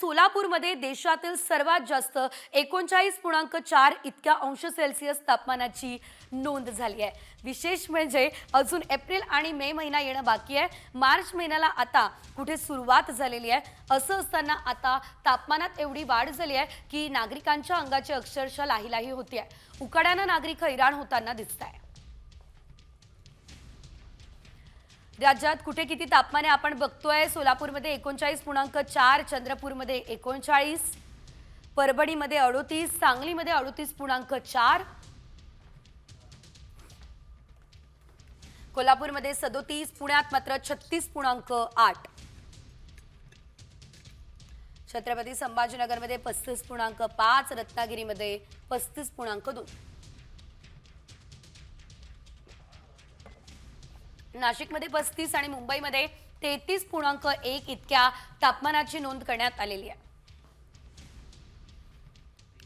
सोलापूरमध्ये देशातील सर्वात जास्त 39.4 इतक्या अंश सेल्सिअस तापमानाची नोंद झाली आहे। विशेष म्हणजे अजून एप्रिल आणि मे महिना येणं बाकी आहे। मार्च महिन्याला आता कुठे सुरुवात झालेली आहे। असं असताना आता तापमानात एवढी वाढ झाली आहे की नागरिकांच्या अंगाची अक्षरशः लाहीलाही होते। उकाड्यानं नागरिक हैराण होताना दिसताय। राज्यात कुठे किती तापमान आहे आपण बघतोय। सोलापूरमध्ये 39.4, चंद्रपूरमध्ये 39, परभणीमध्ये 38, सांगलीमध्ये 38.4, कोल्हापूरमध्ये 37, पुण्यात मात्र 36.8, छत्रपती संभाजीनगरमध्ये 35.5, रत्नागिरीमध्ये 35.2, नाशिकमध्ये 35 आणि मुंबईमध्ये 33.1 इतक्या तापमानाची नोंद करण्यात आलेली आहे।